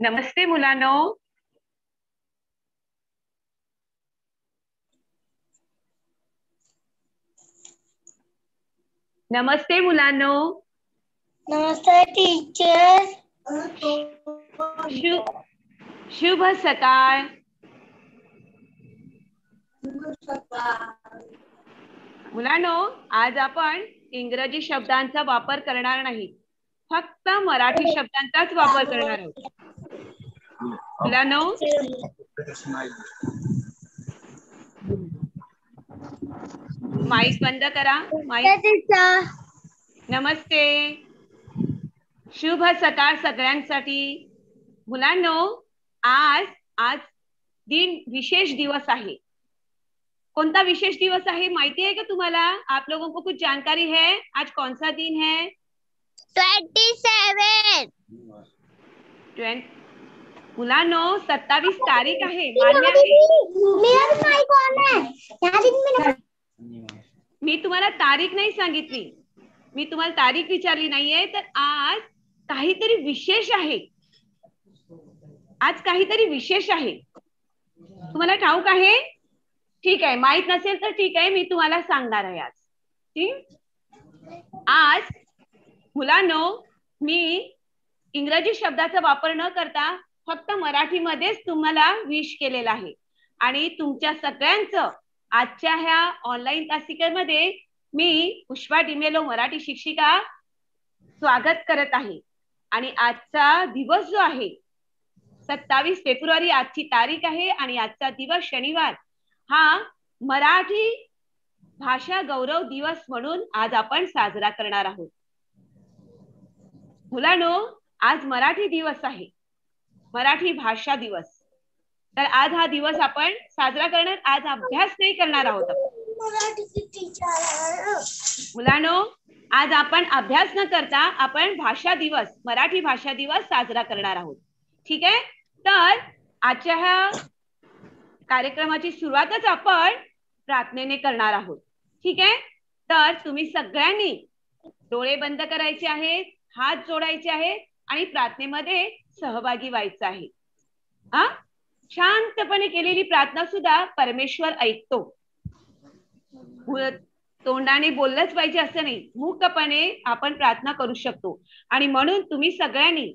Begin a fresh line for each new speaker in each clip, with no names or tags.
नमस्ते मुलांनो. नमस्ते मुलांनो.
नमस्ते टीचर.
शुभ सकाळ. मुलांनो, आज आपण इंग्रजी शब्दांचा वापर करणार नाही, फक्त मराठी शब्दांचाच वापर करणार आहोत. मुलांनो, माईक बंद करा. माईक. नमस्ते. शुभ सकाळ सगळ्यांसाठी. मुलांनो, आज आज दिन विशेष दिवस आहे. कौन सा विशेष दिवस है माहिती है क्या तुम्हाला? आप लोगों को कुछ जानकारी है? आज कौन सा दिन है?
27.
मुलांनो, 27 तारीख आहे. मान्य आहे? मी तुम्हाला तारीख नाही सांगितली. मी तुम्हाला तारीख विचारली नाहीये. तर आज काहीतरी विशेष आहे. आज काहीतरी विशेष आहे. तुम्हाला ठाऊक आहे? ठीक आहे. माहित नसेल तर ठीक आहे, मी तुम्हाला सांगणार आहे आज. ठीक. आज मुलांनो, मी इंग्रजी शब्दाचा वापर न करता फक्त मराठीमध्येच तुम्हाला विश केलेला आहे. आणि तुमच्या सगळ्यांचं आजच्या ह्या ऑनलाईन तासिकेमध्ये मी पुष्पा डिमेलो मराठी शिक्षिका स्वागत करत आहे. आणि आजचा दिवस जो आहे 27 फेब्रुवारी आजची तारीख आहे. आणि आजचा दिवस शनिवार हा मराठी भाषा गौरव दिवस म्हणून आज आपण साजरा करणार आहोत. मुलांनो, आज मराठी दिवस आहे, मराठी भाषा दिवस. तर आज हा दिवस आपण साजरा करणार. आज अभ्यास नाही करणार आहोत मुलांनो. आज आपण अभ्यास न करता आपण भाषा दिवस, मराठी भाषा दिवस साजरा करणार आहोत. ठीक आहे. तर आजच्या ह्या कार्यक्रमाची सुरुवातच आपण प्रार्थनेने करणार आहोत. ठीक आहे. तर तुम्ही सगळ्यांनी डोळे बंद करायचे आहेत, हात जोडायचे आहेत आणि प्रार्थनेमध्ये सहभागी व्हायचं आहे. शांतपणे केलेली प्रार्थना सुद्धा परमेश्वर ऐकतो. तोंडाने बोललंच पाहिजे असं नाही, मूकपणे आपण प्रार्थना करू शकतो. आणि म्हणून तुम्ही सगळ्यांनी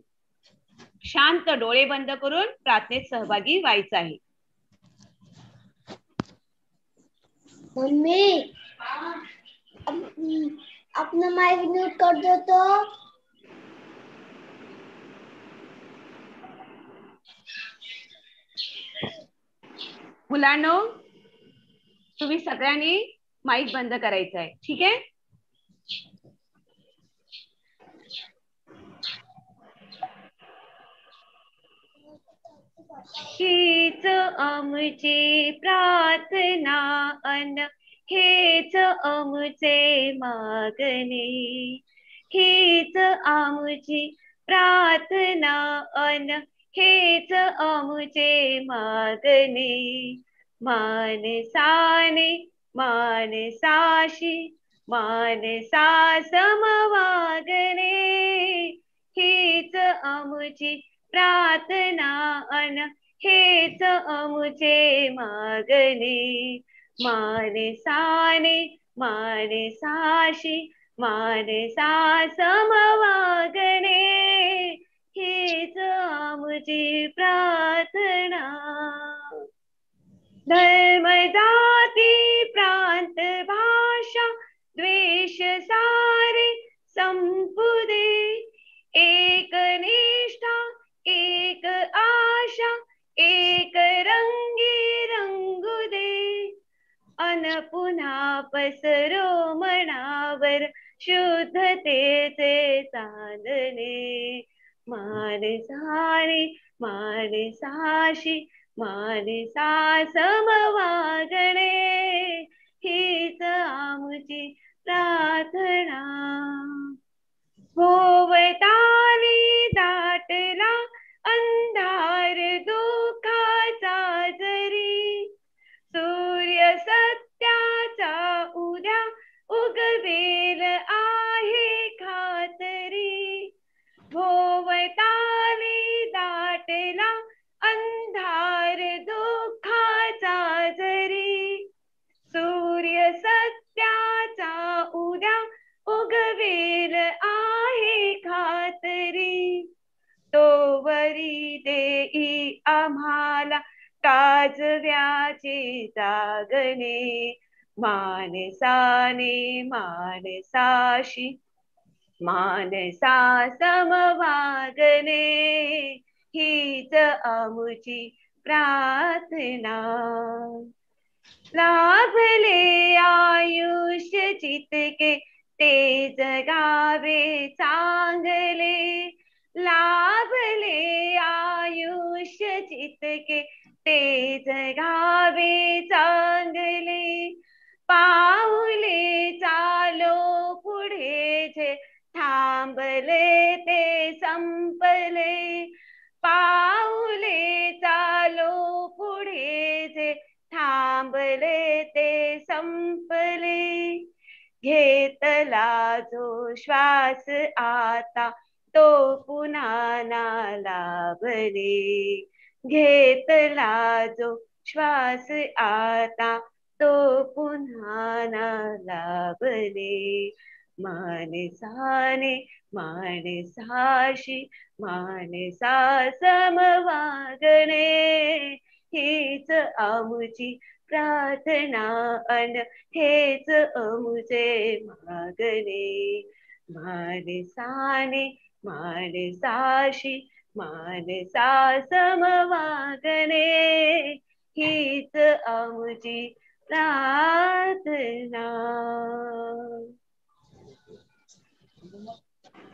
शांत डोळे बंद करून प्रार्थनेत सहभागी व्हायचं आहे.
मम्मी, अपना माइक म्यूट कर दो तो.
मुलांनो, तुम्ही सगळ्यांनी माईक बंद करायचं आहे. ठीक आहे. हीच आमची प्रार्थना अन हेच आमचे मागणे. हीच आमची प्रार्थना अन हेच आमचे मागणे. मानसाने मानसाशी मानसा समवागणे. हीच आमची प्रार्थना अन हेच आमचे मागणे. मानसाने मानसाशी मानसा समवागणे. हीच आमची प्रार्थना. धर्म जाती प्रांत भाषा द्वेष सारे संपुदे. एक निष्ठा एक आशा एक रंगी रंगू दे. अन पुन्हा पसरो मनावर शुद्धतेचे चांदणे. मानसाने मानसाशी मानसा समवागणे. हीच आमची प्रार्थना. भोवताली दाटला अंधार दुःखाचा जरी. सूर्य सत्याचा उद्या उगवेल आहे खातरी. भोवताली दाटला वाजव्याचे जागणे, मानसाने मानसाशी मानसा समवागणे, हीच आमुची प्रार्थना. लाभले आयुष्य जितके ते जगावे चांगले, लाभले आयुष्य जितके ते जगावे चांगले. पाऊले चालो पुढे जे थांबले ते संपले, पाऊले चालो पुढे जे थांबले ते संपले. घेतला जो श्वास आता तो पुन्हा ना लाभले, घेतला जो श्वास आता तो पुन्हा ना लाभले. मानसाने मानसाशी मानसा समवागणे, हीच आमुची प्रार्थना अन हेच आमुचे मागणे. मानसाने मानसाशी मानसा समवागणे, हीच आमुची प्रार्थना.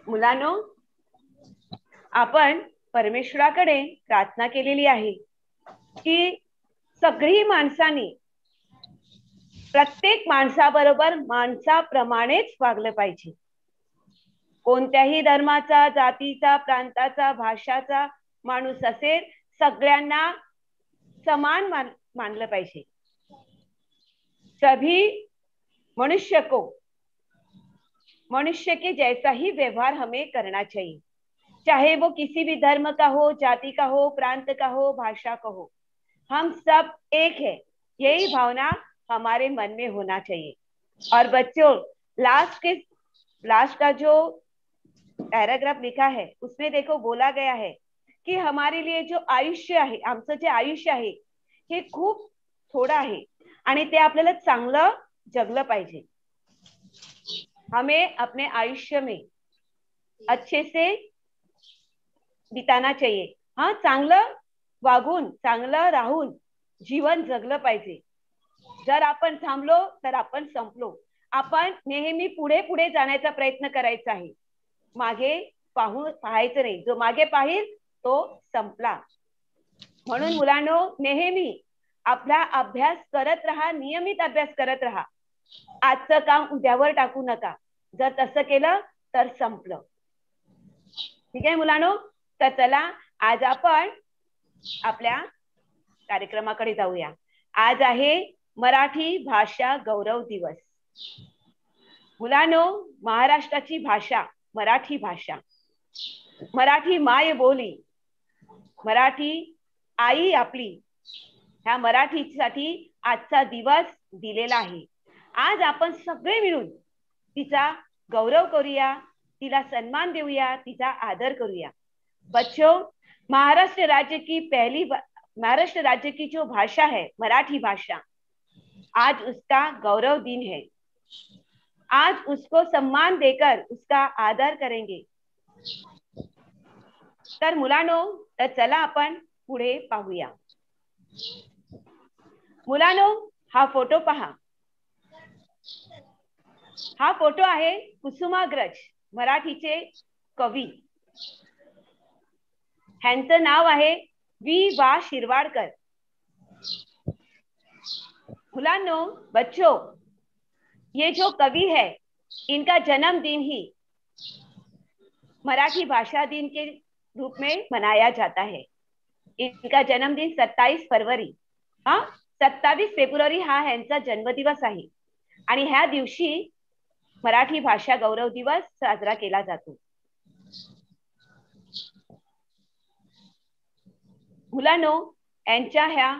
मुलांनो, आपण परमेश्वराकडे प्रार्थना केलेली आहे की सगळी माणसांनी प्रत्येक माणसाबरोबर माणसाप्रमाणेच वागलं पाहिजे. कोणत्याही धर्माचा, जातीचा, प्रांताचा, भाषाचा माणूस असेल, सगळ्यांना समान मानलं पाहिजे. सभी मनुष्य को मनुष्य के जैसा ही व्यवहार हमें करना चाहिए, चाहे वो किसी भी धर्म का हो, जाति का हो, प्रांत का हो, भाषा का हो. हम सब एक है, यही भावना हमारे मन में होना चाहिए. और बच्चों, लास्ट का जो पैराग्राफ लिखा है उसमें देखो बोला गया है की हमारे लिए जो आयुष्य आहे, आमचं जे आयुष्य आहे हे खूप थोडं आहे आणि ते आपल्याला चांगलं जगलं पाहिजे. हमें अपने आयुष्य में अच्छे से बिताना चाहिए. हाँ, चांगलं वागून चांगलं राहून जीवन जगलं पाहिजे. जर आपण थांबलो तर आपण संपलो. आपण नेहमी पुढे पुढे जाण्याचा प्रयत्न करायचा आहे, मागे पाहायचं नाही. जो मागे पाहिल तो संपला. म्हणून मुलांनो, नेहमी आपला अभ्यास करत राहा, नियमित अभ्यास करत राहा. आजचं काम उद्यावर टाकू नका. जर तसं केलं तर संपलं. ठीक आहे मुलांनो, तर चला आज आपण आपल्या कार्यक्रमाकडे जाऊया. आज आहे मराठी भाषा गौरव दिवस. मुलांनो, महाराष्ट्राची भाषा मराठी भाषा, मराठी माय बोली, मराठी आई आपली, ह्या मराठीसाठी आजचा दिवस दिलेला आहे. आज आपण सगळे मिळून तिचा गौरव करूया, तिला सन्मान देऊया, तिचा आदर करूया. बच्चों, महाराष्ट्र राज्य की जो भाषा है मराठी भाषा, आज उसका गौरव दिन है. आज उसको सम्मान देकर उसका आदर करेंगे. तर मुलांनो, तर चला आपण पुढे पाहूया. मुलांनो, हा फोटो पहा. हा फोटो आहे कुसुमाग्रज मराठीचे कवी. ह्यांचं नाव आहे वा शिरवाडकर. मुलांनो, बच्चों, ये जो कवि है इनका जन्मदिन ही मराठी भाषा दिन के रूप में मनाया जाता है. इनका जन्मदिन 27 फरवरी 27 फेब्रुवारी हा ह्यांचा जन्मदिवस आहे आणि ह्या दिवशी मराठी भाषा गौरव दिवस साजरा केला जातो. मुलांनो, यांच्या ह्या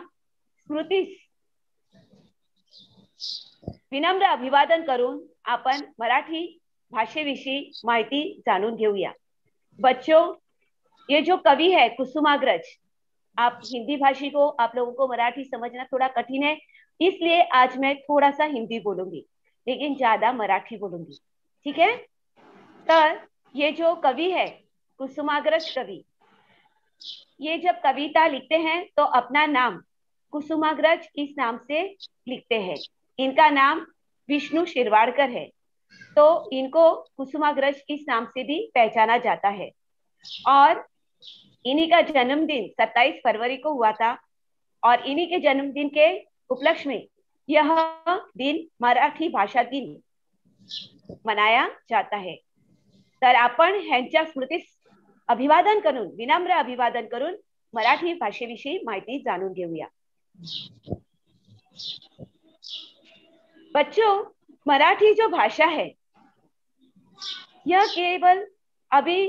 स्मृतीस विनम्र अभिवादन करून आपण मराठी भाषेविषयी माहिती जाणून घेऊया. बच्चों, ये जो कवि है कुसुमाग्रज, आप हिंदी भाषी को, आप लोगों को मराठी समझना थोड़ा कठिन है, इसलिए आज मैं थोड़ा सा हिंदी बोलूंगी, लेकिन ज्यादा मराठी बोलूंगी, ठीक है। तर ये जो कवि है कुसुमाग्रज कवि, ये जब कविता लिखते हैं तो अपना नाम कुसुमाग्रज इस नाम से लिखते हैं। इनका नाम विष्णु शिरवाडकर है, तो इनको कुसुमाग्रज इस नाम से भी पहचाना जाता है। और इन्हीं का जन्मदिन 27 फरवरी को हुआ था, और इन्हीं के जन्मदिन के उपलक्ष्य में यह दिन मराठी भाषा दिन मनाया जाता है। तर आपण ह्यांच्या स्मृतीस अभिवादन करून, विनम्र अभिवादन करून मराठी भाषेविषयी माहिती जाणून घेऊया। बच्चों, मराठी जो भाषा है यह केवल अभी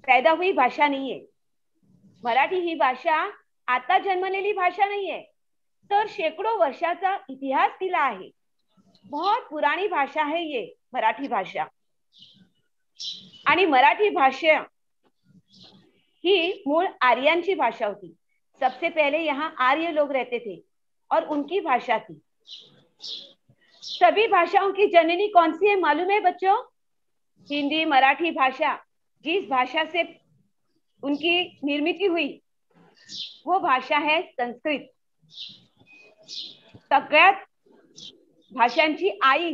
पैदा हुई भाषा नहीं है। मराठी ही भाषा आता जन्मलेली भाषा नहीं है, तर शेकडो वर्षाचा इतिहास तिला आहे। बहुत पुरानी भाषा है ये मराठी भाषा। आणि मराठी भाषा ही मूल आर्यांची भाषा होती। सबसे पहले यहाँ आर्य लोग रहते थे और उनकी भाषा थी। सभी भाषाओं की जननी कौन सी है मालूम है बच्चों? हिंदी, मराठी भाषा, जिस भाषा से उनकी निर्मित हुई वो भाषा है संस्कृत। सगळ्यात भाषांची आई,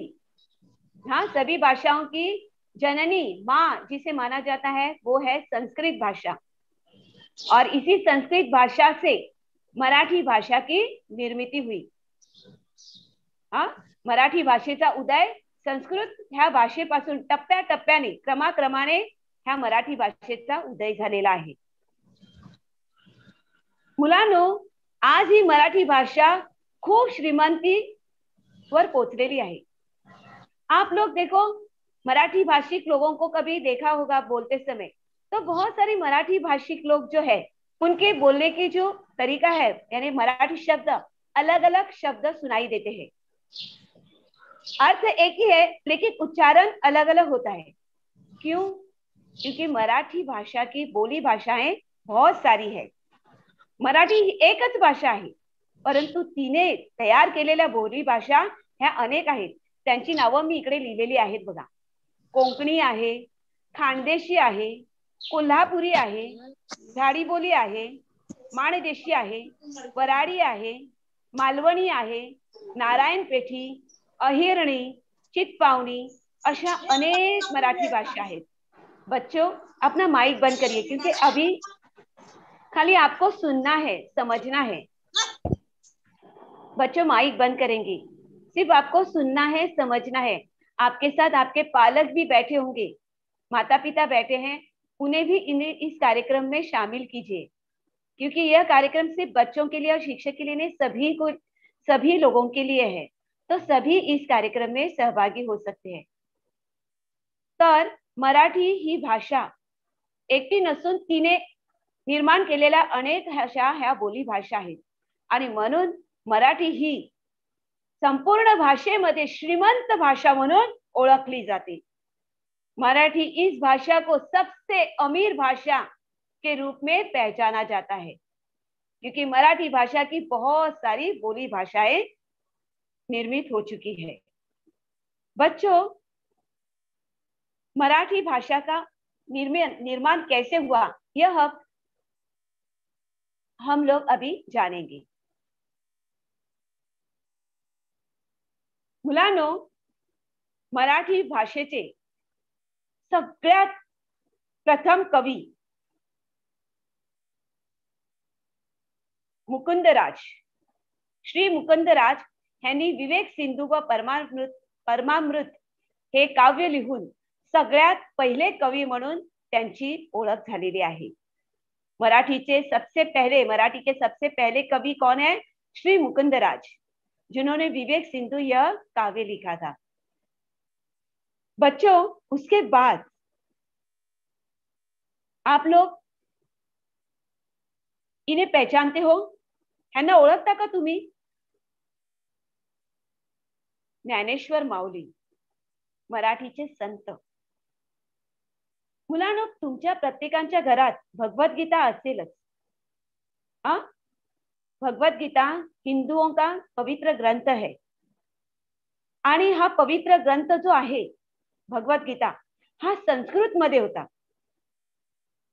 हाँ, सभी भाषाओं की जननी, माँ जिसे माना जाता है वो है संस्कृत भाषा। और इसी संस्कृत भाषा से मराठी भाषा की निर्मित हुई। हाँ, मराठी भाषेचा उदय संस्कृत ह्या भाषेपासून टप्प्याटप्प्याने, क्रमाक्रमाने ह्या मराठी भाषेचा उदय झालेला आहे। मुलांनो, आज ही मराठी भाषा खूप श्रीमंतीवर पोहोचलेली आहे। आप लोग देखो, मराठी भाषिक लोगों को कभी देखा होगा बोलते समय, तो बहुत सारे मराठी भाषिक लोग जो है उनके बोलने की जो तरीका है, यानी मराठी शब्द, अलग अलग शब्द सुनाई देते हैं। अर्थ एक ही है लेकिन उच्चारण अलग अलग होता है। क्यों? क्योंकि मराठी भाषा की बोली भाषाएं बहुत सारी है। मराठी ही एकच भाषा आहे, परंतु तिने तयार केलेल्या बोली भाषा ह्या अनेक आहेत। त्यांची नावं मी इकडे लिहिलेली आहेत बघा। कोकणी आहे, खानदेशी आहे, कोल्हापुरी आहे, झाडीबोली आहे, माणदेशी आहे, वराडी आहे, मालवणी आहे, नारायणपेठी, अहिरणी, चितपावनी, अशा अनेक मराठी भाषा आहेत। बच्चों, अपना माइक बंद करिए क्योंकि अभी खाली आपको सुनना है, समझना है। बच्चों माइक बंद करेंगे, सिर्फ आपको सुनना है, समझना है। आपके साथ आपके पालक भी बैठे होंगे, माता पिता बैठे हैं, उन्हें भी इन्हें इस कार्यक्रम में शामिल कीजिए, क्योंकि यह कार्यक्रम सिर्फ बच्चों के लिए और शिक्षक के लिए नहीं, सभी लोगों के लिए है। तो सभी इस कार्यक्रम में सहभागी हो सकते हैं। तर मराठी ही भाषा एकटी नसून तिने निर्माण केलेल्या अनेक भाषा ह्या बोली भाषा आहेत, आणि म्हणून मराठी ही संपूर्ण भाषेमध्ये श्रीमंत भाषा म्हणून ओळखली जाते। मराठी इस भाषा को सबसे अमीर भाषा के रूप में पहचाना जाता है, क्योंकि मराठी भाषा की बहुत सारी बोली भाषाएं निर्मित हो चुकी है। बच्चों, मराठी भाषा का निर्माण कैसे हुआ यह हम लोग अभी जानेंगे। मुलांनो, मराठी भाषेचे सगळ्यात प्रथम कवी मुकुंदराज, श्री मुकुंदराज यांनी विवेक सिंधू व परमामृत हे काव्य लिहून सगळ्यात पहिले कवी म्हणून त्यांची ओळख झालेली आहे। मराठी के सबसे पहले कवि कौन है? श्री मुकुंदराज, जिन्होंने विवेक सिंधु यह काव्य लिखा था। बच्चों, उसके बाद आप लोग इन्हें पहचानते हो, ह्यांना ओळखता का तुम्ही? ज्ञानेश्वर माऊली, मराठीचे संत। मुलांनो, तुमच्या प्रत्येकांच्या घरात भगवद्गीता असेलच, भगवत गीता हिंदुओं का पवित्र ग्रंथ है आणि हा पवित्र ग्रंथ जो आहे भगवत गीता हा संस्कृत मध्ये होता।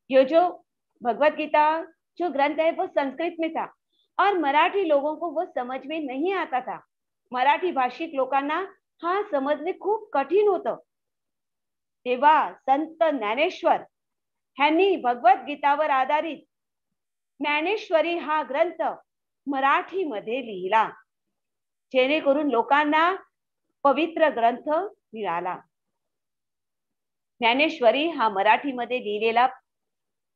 ये जो भगवत गीता जो ग्रंथ है वो संस्कृत में था और मराठी लोगों को वो समझ में नहीं आता था। मराठी भाषिक लोकांना हा समजणे खूप कठीण होतं। तेव्हा संत ज्ञानेश्वर ह्यांनी भगवत गीतावर आधारित ज्ञानेश्वरी हा ग्रंथ मराठी मध्ये लिहिला, जेणेकरून लोकांना पवित्र ग्रंथ मिळाला। ज्ञानेश्वरी हा मराठीमध्ये लिहिलेला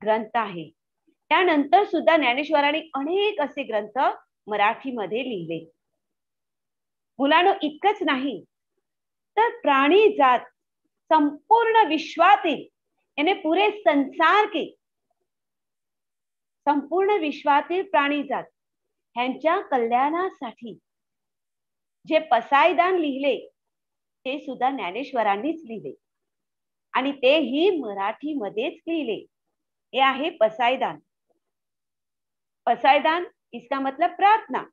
ग्रंथ आहे। त्यानंतर सुद्धा ज्ञानेश्वरांनी अनेक असे ग्रंथ मराठीमध्ये लिहिले। मुलांनो, इतकंच नाही तर प्राणी जात संपूर्ण विश्वातील यानी पूरे संसार के संपूर्ण विश्वातील प्राणी जात ह्यांच्या कल्याणासाठी जे पसायदान लिहिले ते सुद्धा ज्ञानेश्वरांनीच लिहिले आणि तेही मराठीमध्येच लिहिले। हे आहे पसायदान। पसायदान इसका मतलब प्रार्थना।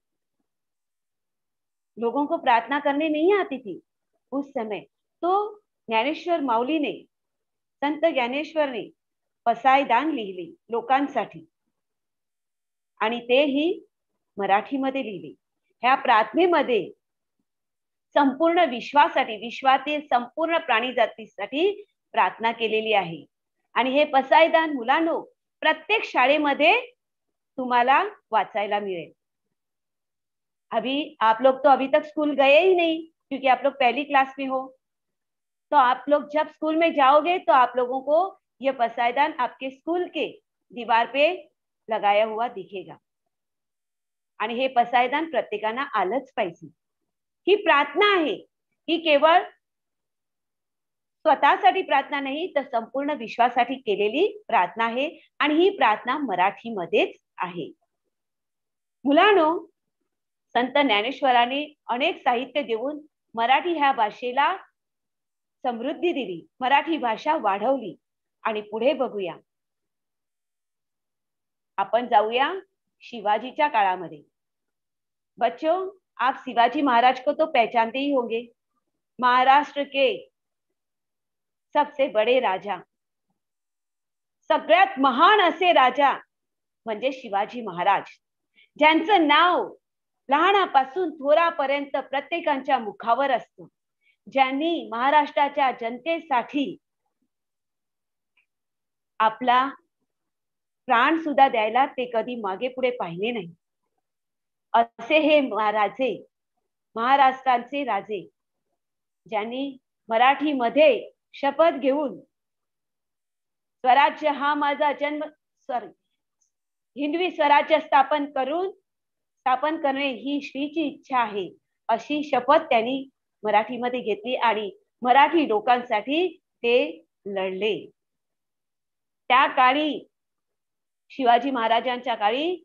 लोगों को प्रार्थना करने नहीं आती थी उस समय, तो ज्ञानेश्वर माऊली ने, संत ज्ञानेश्वर ने पसायदान लिहिले लोकांसाठी आणि तेही मराठीमध्ये लिहिले। ह्या प्रार्थनेमध्ये संपूर्ण विश्वासाठी, विश्वातील संपूर्ण प्राणी जातीसाठी प्रार्थना केलेली आहे। आणि हे पसायदान मुलांनो प्रत्येक शाळेमध्ये तुम्हाला वाचायला मिळेल। अभी आप लोग तो अभी तक स्कूल गए ही नहीं क्योंकि आप लोग पहली क्लास में हो, तो आप लोग जब स्कूल में जाओगे तो आप लोगों को ये पसायदान आपके स्कूल के दीवार पे लगाया हुआ दिखेगा। आणि हे पसायदान प्रत्येकाना आलंच पाहिजे। ही प्रार्थना आहे, ही केवळ स्वतःसाठी प्रार्थना नाही तर संपूर्ण विश्वासाठी केलेली प्रार्थना आहे आणि ही प्रार्थना मराठीमध्येच आहे। मुलांनो, संत ज्ञानेश्वरांनी अनेक साहित्य देऊन मराठी ह्या भाषेला समृद्धी दिली, मराठी भाषा वाढवली। आणि पुढे बघूया, आपण जाऊया शिवाजीच्या काळामध्ये। बच्चों, आप शिवाजी महाराज को तो पहचानते ही होंगे, महाराष्ट्र के सबसे बड़े राजा, सगळ्यात महान असे राजा म्हणजे शिवाजी महाराज, ज्यांचं नाव लहानापासून थोरापर्यंत प्रत्येकाच्या मुखावर असतं, ज्यांनी महाराष्ट्राच्या जनतेसाठी आपला प्राण सुद्धा द्यायला ते कधी मागे पुढे पाहिले नाही, असे हे राजे, महाराष्ट्राचे राजे, ज्यांनी मराठीमध्ये शपथ घेऊन स्वराज्य हा माझा जन्म हिंदवी स्वराज्य स्थापन करणे ही श्रीची इच्छा आहे, अशी शपथ त्यांनी मराठीमध्ये घेतली आणि मराठी लोकांसाठी ते लढले। त्या काळी शिवाजी महाराजांच्या काळी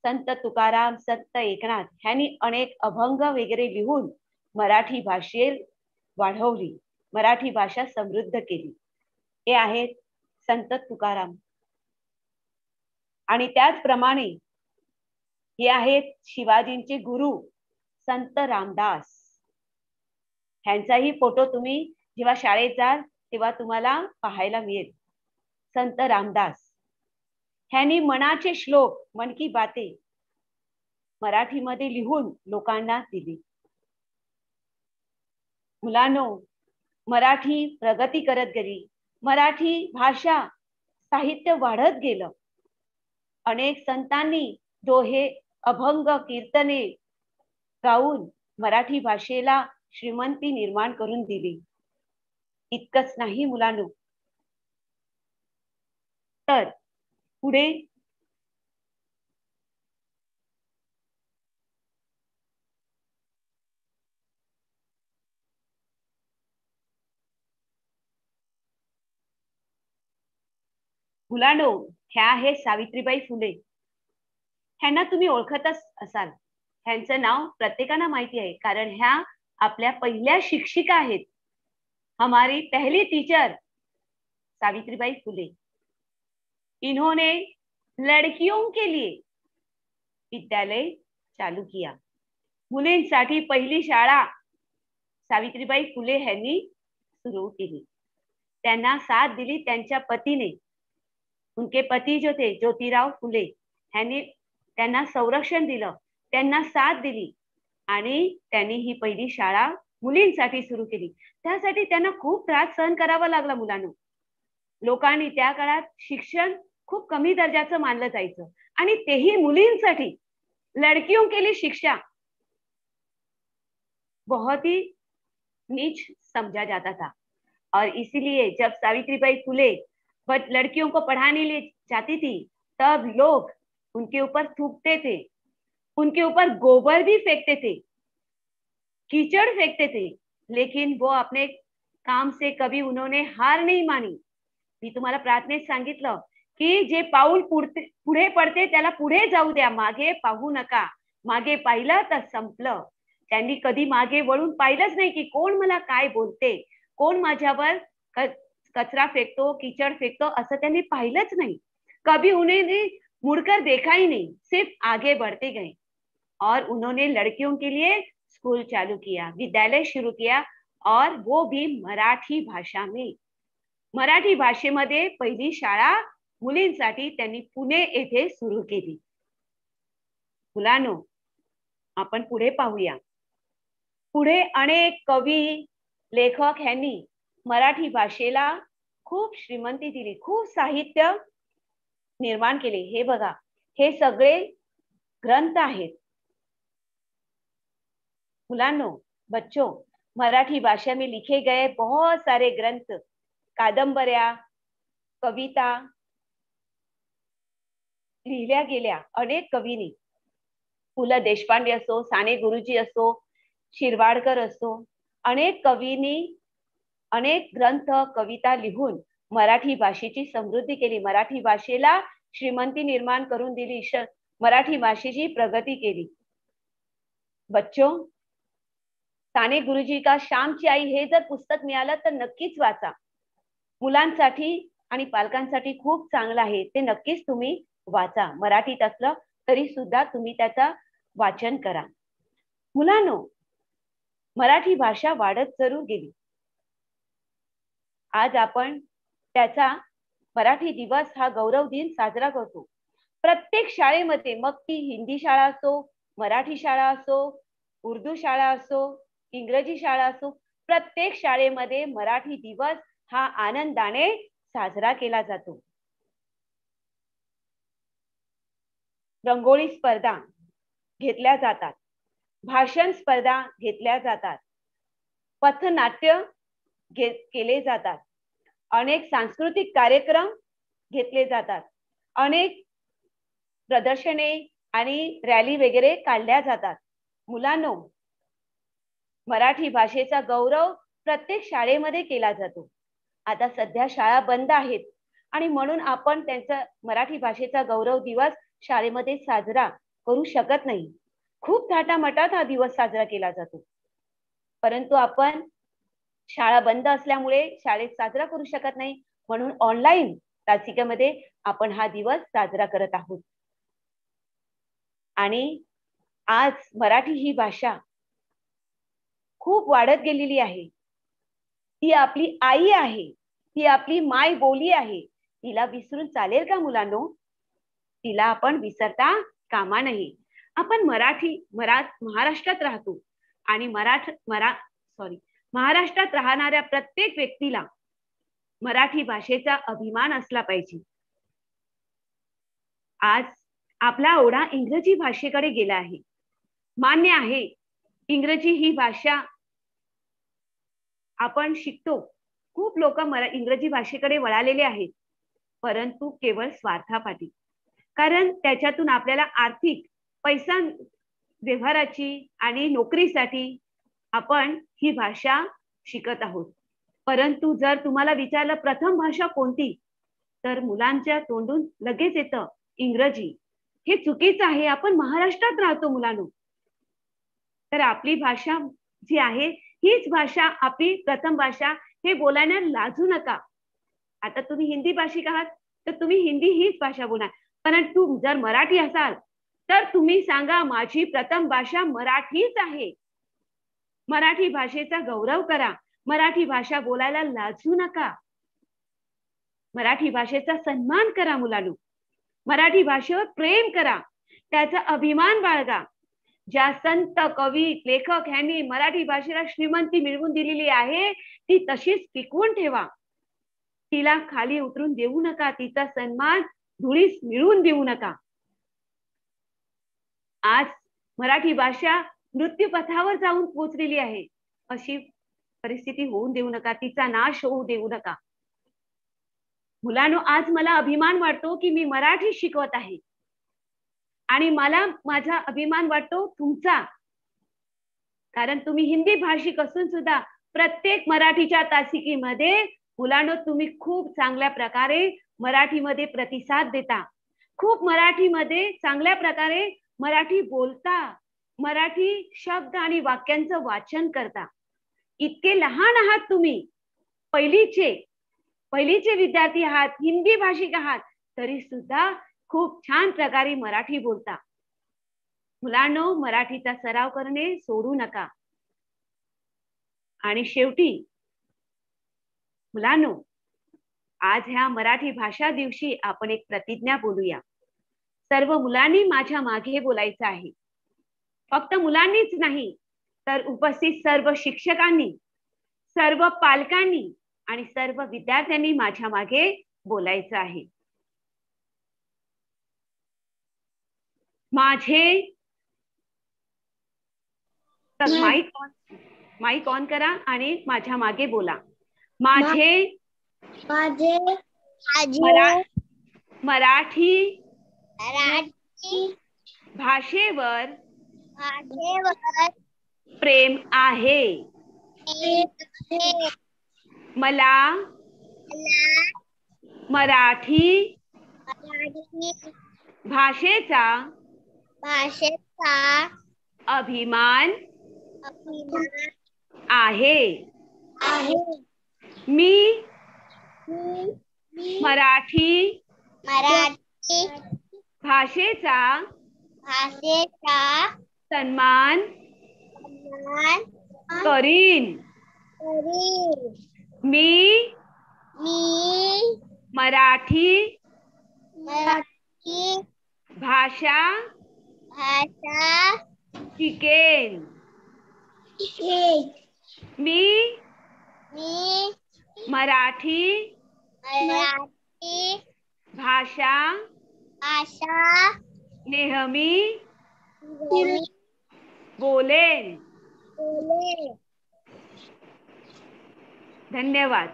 संत तुकाराम, संत एकनाथ यांनी अनेक अभंग वगैरे लिहून मराठी भाषेत वाढवली, मराठी भाषा समृद्ध केली। हे आहेत संत तुकाराम। आणि त्याचप्रमाणे हे आहेत शिवाजींचे गुरु संत रामदास। ह्यांचाही फोटो तुम्ही जेव्हा शाळेत जाल तेव्हा तुम्हाला पाहायला मिळेल। संत रामदास ह्यांनी मनाचे श्लोक, मन की बातें मराठीमध्ये लिहून लोकांना दिली। मुलांनो, मराठी प्रगती करत गेली, मराठी भाषा साहित्य वाढत गेलं। अनेक संतांनी दोहे, अभंग, कीर्तने गाऊन मराठी भाषेला श्रीमंती निर्माण करून दिली। इतकंच नाही मुलांनो, तर पुढे मुलांनो, ह्या आहे सावित्रीबाई फुले। ह्यांना तुम्ही ओळखतच असाल, ह्यांचं नाव प्रत्येकाला माहिती आहे कारण ह्या आपल्या पहिल्या शिक्षिका आहेत। हमारी पहली टीचर सावित्रीबाई फुले। इन्होंने लड़कियों के लिए विद्यालय चालू किया. मुलींसाठी पहिली शाळा सावित्रीबाई फुले यांनी सुरू केली. त्यांना साथ दिली त्यांच्या पतीने. उनके पती जो थे ज्योतिराव फुले यांनी त्यांना संरक्षण दिलं, त्यांना साथ दिली आणि त्यांनी ही पहिली शाळा मुलींसाठी सुरू केली. त्यासाठी त्यांना खूप त्रास सहन करावा लागला मुलांना. लोकांनी त्या काळात शिक्षण खूप कमी दर्जाचं मानलं जायचं आणि तेही मुलींसाठी. लड़कियों के लिए शिक्षा बहुत ही नीच समझा जाता था और इसीलिए जब सावित्रीबाई फुले लड़कियों को पढ़ाने लिए जाती थी तब लोग उनके ऊपर थूकते थे, उनके ऊपर गोबर भी फेंकते थे, कीचड़ फेंकते थे, लेकिन वो अपने काम से कभी उन्होंने हार नहीं मानी. मी तुम्हाला प्रार्थनेत सांगितलं की जे पाऊल पुढे पडते त्याला पुढे जाऊ द्या, मागे पाहू नका. मागे पाहिलं तर संपलं. त्यांनी कधी मागे वळून पाहिलंच नाही की कोण मला काय बोलते, कोण माझ्यावर कचरा फेकतो, कीचड़ फेकतो, असं त्यांनी पाहिलंच नाही. कभी उन्हें मुड़कर देखा ही नहीं, सिर्फ आगे बढ़ते गए और उन्होंने लड़कियों के लिए स्कूल चालू किया, विद्यालय शुरू किया और वो भी मराठी भाषा में. मराठी भाषेमध्ये पहिली शाळा मुलींसाठी त्यांनी पुणे येथे सुरू केली. मुलांनो, आपण पुढे पाहूया. पुढे अनेक कवी लेखक यांनी मराठी भाषेला खूप श्रीमंती दिली, खूप साहित्य निर्माण केले. हे बघा, हे सगळे ग्रंथ आहेत. मुलांनो, बच्चों, मराठी भाषा में लिखे गए बहुत सारे ग्रंथ, कादंबऱ्या, कविता लिहिल्या गेल्या अनेक कवींनी. पु ल देशपांडे असो, साने गुरुजी असो, शिरवाडकर असो, अनेक कवींनी अनेक ग्रंथ कविता लिहून मराठी भाषेची समृद्धी केली, मराठी भाषेला श्रीमंती निर्माण करून दिली, मराठी भाषेची प्रगती केली. बच्चों, साने गुरुजी का श्यामची आई हे जर पुस्तक मिळालं तर नक्कीच वाचा. मुलांसाठी आणि पालकांसाठी खूप चांगलं आहे, ते नक्कीच तुम्ही वाचा. मराठीत असलं तरी सुद्धा तुम्ही त्याचा वाचन करा. मुलांनो, मराठी भाषा वाढत जरूर गेली. आज आपण त्याचा मराठी दिवस हा गौरव दिन साजरा करतो. प्रत्येक शाळेमध्ये, मग ती हिंदी शाळा असो, मराठी शाळा असो, उर्दू शाळा असो, इंग्रजी शाळा असो, प्रत्येक शाळेमध्ये मराठी दिवस हा आनंदाने साजरा केला जातो. रंगोळी स्पर्धा घेतल्या जातात, भाषण स्पर्धा घेतल्या जातात, पथनाट्य केले जातात, अनेक सांस्कृतिक कार्यक्रम घेतले जातात, अनेक प्रदर्शने आणि रॅली वगैरे काढल्या जातात. मुलांनो, मराठी भाषेचा गौरव प्रत्येक शाळेमध्ये केला जातो. आता सध्या शाळा बंद आहेत आणि म्हणून आपण त्यांचा मराठी भाषेचा गौरव दिवस शाळेमध्ये साजरा करू शकत नाही. खूप थाटामाटात हा दिवस साजरा केला जातो, परंतु आपण शाळा बंद असल्यामुळे शाळेत साजरा करू शकत नाही, म्हणून ऑनलाईन तासिकेमध्ये आपण हा दिवस साजरा करत आहोत. आणि आज मराठी ही भाषा खूप वाढत गेलेली आहे. ती आपली आई आहे, ती आपली माय बोली आहे. तिला विसरून चालेल का मुलांनो? तिला आपण विसरता कामा नये. आपण महाराष्ट्रात राहतो आणि महाराष्ट्रात राहणाऱ्या प्रत्येक व्यक्तीला मराठी भाषेचा अभिमान असला पाहिजे. आज आपला ओढा इंग्रजी भाषेकडे गेला आहे. मान्य आहे, इंग्रजी ही भाषा आपण शिकतो, खूप लोक इंग्रजी भाषेकडे वळालेले आहेत, परंतु केवळ स्वार्थापाठी. कारण त्याच्यातून आपल्याला आर्थिक पैसा व्यवहाराची आणि नोकरीसाठी आपण ही भाषा शिकत आहोत. परंतु जर तुम्हाला विचारलं प्रथम भाषा कोणती, तर मुलांच्या तोंडून लगेच येतं इंग्रजी. हे चुकीचं आहे. आपण महाराष्ट्रात राहतो मुलांनो, तर आपली भाषा जी आहे हीच भाषा आपली प्रथम भाषा, हे बोलायला लाजू नका. आता तुम्ही हिंदी भाषिक आहात तर तुम्ही हिंदी हीच भाषा बोला, परंतु जर मराठी असाल तर तुम्ही सांगा माझी प्रथम भाषा मराठीच आहे. मराठी भाषेचा गौरव करा. मराठी भाषा बोलायला लाजू नका. मराठी भाषेचा सन्मान करा मुलांनो. मराठी भाषेवर प्रेम करा, त्याचा अभिमान बाळगा. ज्या संत कवी लेखक यांनी मराठी भाषेला श्रीमंती मिळवून दिलेली आहे ती तशीच टिकवून ठेवा. तिला खाली उतरून देऊ नका. तिचा सन्मान धुळीस मिळवून देऊ नका. आज मराठी भाषा मृत्यूपथावर जाऊन पोहोचलेली आहे. अशी परिस्थिती होऊन देऊ नका. तिचा नाश होऊ देऊ नका. मुलांनो, आज मला अभिमान वाटतो की मी मराठी शिकवत आहे आणि मला माझा अभिमान वाटतो तुमचा. कारण तुम्ही हिंदी भाषिक असून सुद्धा प्रत्येक मराठीच्या तासिकेमध्ये मुलांनो तुम्ही खूप चांगल्या प्रकारे मराठीमध्ये प्रतिसाद देता. खूप मराठीमध्ये चांगल्या प्रकारे मराठी बोलता. मराठी शब्द आणि वाक्यांचं वाचन करता. इतके लहान आहात तुम्ही. पहिलीचे विद्यार्थी आहात, हिंदी भाषिक आहात, तरी सुद्धा खूप छान प्रकारे मराठी बोलता. मुलांनो, मराठीचा सराव करणे सोडू नका. आणि शेवटी मुलांनो, आज ह्या मराठी भाषा दिवशी आपण एक प्रतिज्ञा बोलूया. सर्व मुलांनी माझ्या मागे बोलायचं आहे. फक्त मुलांनीच नाही तर उपस्थित सर्व शिक्षकांनी, सर्व पालकांनी आणि सर्व विद्यार्थ्यांनी माझ्या मागे बोलायचं आहे. माझे माईक ऑन करा आणि माझ्या मागे बोला. माझे मराठी भाषेवर प्रेम आहे. मला मराठी भाषेचा अभिमान आहे. मी मराठी भाषेचा सन्मान करीन. मी मराठी भाषा शिकेन. मी मराठी भाषा नेहमी बोलेन. धन्यवाद.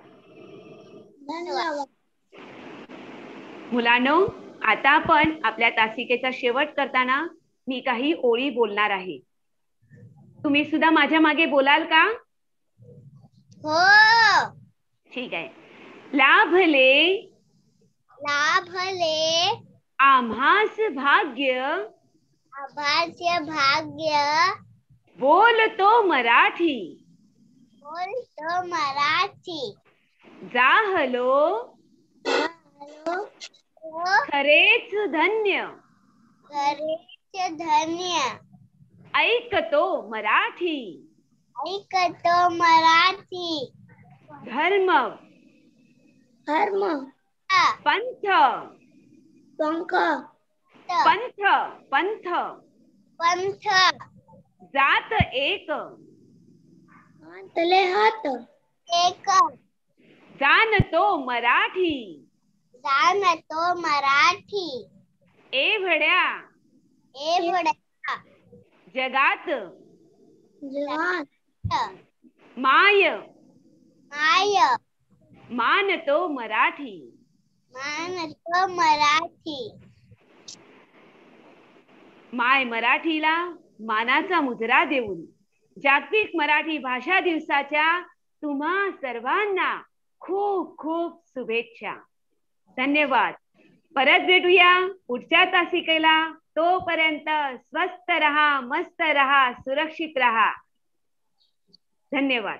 मुलांनो, आता आपण आपल्या तासिकेचा शेवट करताना मी काही ओळी बोलणार आहे. तुम्ही सुद्धा माझ्या मागे बोलाल का?
हो.
ठीक आहे. लाभले आम्हास भाग्य बोलतो मराठी. जाहलो खरेच धन्य ऐकतो मराठी. धर्म पंथ जात एक जाणतो मराठी. एवढ्या जगात माय मानतो मराठी. माय मराठीला मानाचा मुजरा देऊन जागतिक मराठी भाषा दिवसाच्या तुम्हा सर्वांना खूप खूप शुभेच्छा. धन्यवाद. परत भेटूया पुढच्या तासिकेला. तोपर्यंत स्वस्थ रहा, मस्त रहा, सुरक्षित रहा. धन्यवाद.